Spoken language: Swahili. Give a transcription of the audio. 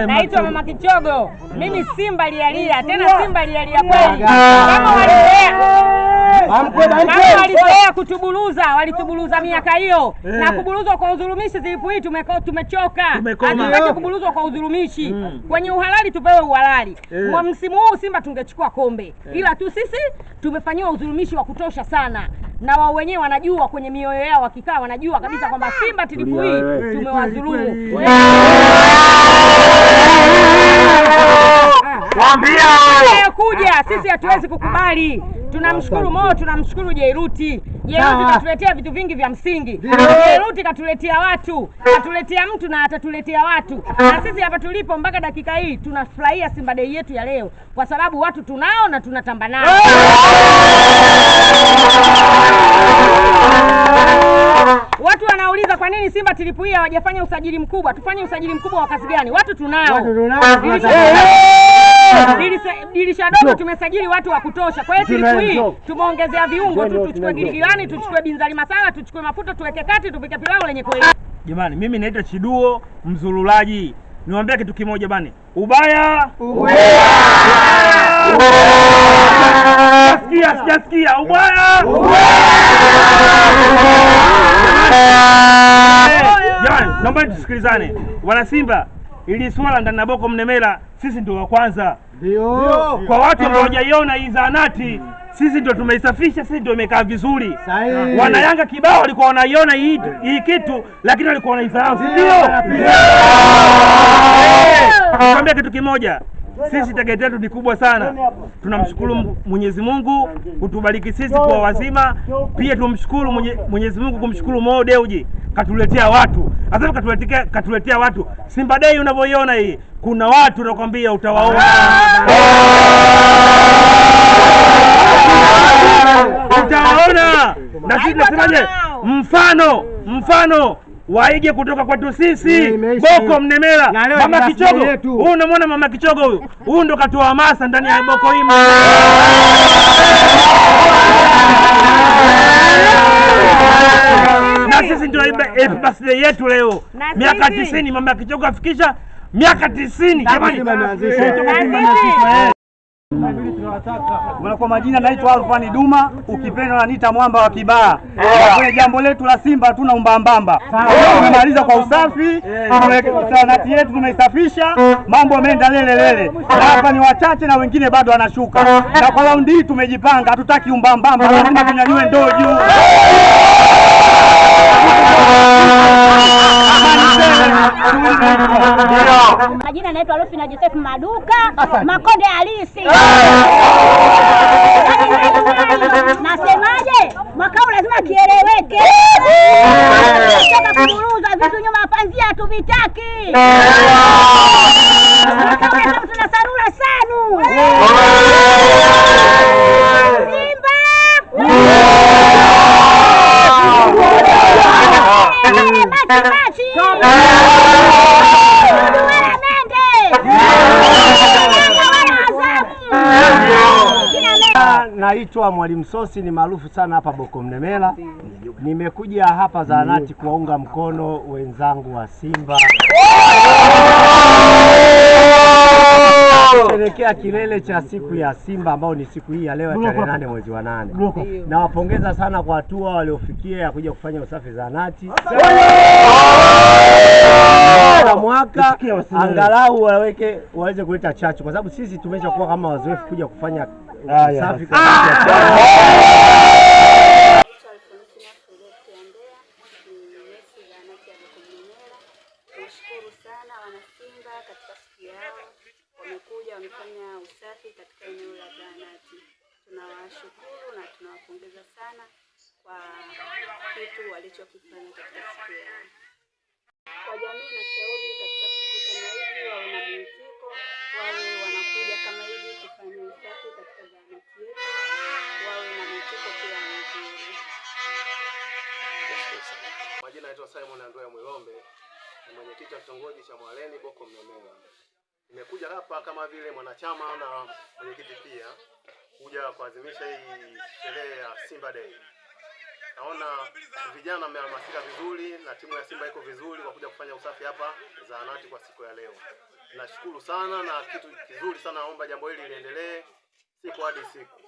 Naitwa Mama Kichogo. Mimi Simba lialia, tena Simba lialia kweli. Kama walizoea kutubuluza, walitubuluza miaka hiyo. Na kubuluzwa kwa udhulumishi zilipo hii tumechoka. Hatutaki kubuluzwa kwa udhulumishi. Kwenye uhalali tupewe uhalali. Kwa msimu huu Simba tungechukua kombe. Ila tu sisi tumefanywa udhulumishi wa kutosha sana. Na wao wenyewe wanajua, kwenye mioyo yao wakikaa wanajua kabisa kwamba Simba tilipo hii tumewadhulumu. Kuja sisi hatuwezi kukubali. Tunamshukuru Mo, tunamshukuru Jairuti. Jairuti katuletea vitu vingi vya msingi. Jairuti katuletea watu, katuletea mtu na atatuletea watu. Na sisi hapa tulipo mpaka dakika hii tunafurahia Simba Day yetu ya leo kwa sababu watu tunao na tunatamba nao. Watu wanauliza kwa nini Simba tilipo hii hawajafanya usajili mkubwa? Tufanye usajili mkubwa wa kazi gani? Watu tunao. Dirisha dogo tumesajili watu wa kutosha. Kwa hiyo tilipo hii tumeongezea viungo, tuchukue giligilani, tuchukue binzari masala, tuchukue mafuta, tuweke kati, tupike pilau lenye kweli. Jamani, mimi naitwa Chiduo Mzululaji. Niwaambia kitu kimoja bani. Ubaya. Sijasikia. Ubaya. Jamani, naomba tusikilizane. Wana Simba, ili swala ndani na Boko Mnemela sisi ndio wa kwanza. Ndio. Kwa watu ambao hawajaiona hii zahanati, sisi ndio tumeisafisha, sisi ndio imekaa vizuri. Wana Yanga kibao walikuwa wanaiona hii kitu lakini walikuwa wanaisahau, si ndio? Nikwambia kitu kimoja. Sisi target yetu ni kubwa sana. Tunamshukuru Mwenyezi Mungu kutubariki sisi kwa wazima. Pia tumshukuru Mwenyezi Mungu kumshukuru Mo Dewji katuletea watu. Hata katuletea watu. Simba Day unavyoiona hii, kuna watu nakwambia utawaona. Utawaona. Na sisi tunasemaje? Mfano waige kutoka kwetu sisi Boko Mnemela. Mama Kichogo, huyu unamwona Mama Kichogo huyu? Huyu ndo katoa hamasa ndani ya Boko hii. Na sisi ndio birthday yetu leo. Miaka 90 Mama Kichogo afikisha miaka 90. Jamani, kwa majina naitwa Alfani Duma, ukipenda unaniita mwamba wa Kibaha. Kwenye jambo letu la Simba hatuna umbambamba. Tumemaliza kwa usafi, zahanati yetu tumeisafisha, mambo yameenda lele. Na hapa ni wachache na wengine bado wanashuka. Na kwa raundi hii tumejipanga, hatutaki umbambamba, lazima tunyanyue ndoo juu. Majina naitwa Rufina Joseph Maduka, Makonde halisi. Nasemaje? Mwaka huu lazima kieleweke. Tunataka kuburuza vitu nyuma panzia hatuvitaki. Tuna sarura sanu. Simba! Machi. Naitwa Mwalimu Sosi, ni maarufu sana hapa Boko Mnemela. Nimekuja hapa zahanati kuwaunga mkono wenzangu wa Simba. Kusherehekea kilele cha siku ya Simba ambao ni siku hii ya leo tarehe 8 mwezi wa 8. Nawapongeza sana kwa hatua waliofikia ya kuja kufanya usafi zahanati. Mwaka angalau waweze kuleta chachu kwa sababu sisi tumeshakuwa kama wazoefu kuja kufanya usafi Tunashukuru sana wana Simba katika siku yao, wamekuja wamefanya usafi katika eneo la zahanati. Tunawashukuru na tunawapongeza sana kwa kitu walichokifanya katika siku yao. Kwa jamii na shauri katika siku kama hizi wawe na mwitiko, wawe wanakuja kama hivi kufanya usafi katika zahanati yetu, wawe na mwitiko pia mzuri. Majina naitwa Simon Andrea Mwilombe, ni mwenyekiti wa kitongoji cha Mwaleni Boko Mnemela. Nimekuja hapa kama vile mwanachama na mwenyekiti pia kuja kuadhimisha hii sherehe ya Simba Day. Naona vijana wamehamasika vizuri na timu ya Simba iko vizuri kwa kuja kufanya usafi hapa zahanati kwa siku ya leo. nashukuru sana na kitu kizuri sana, naomba jambo hili liendelee siku hadi siku.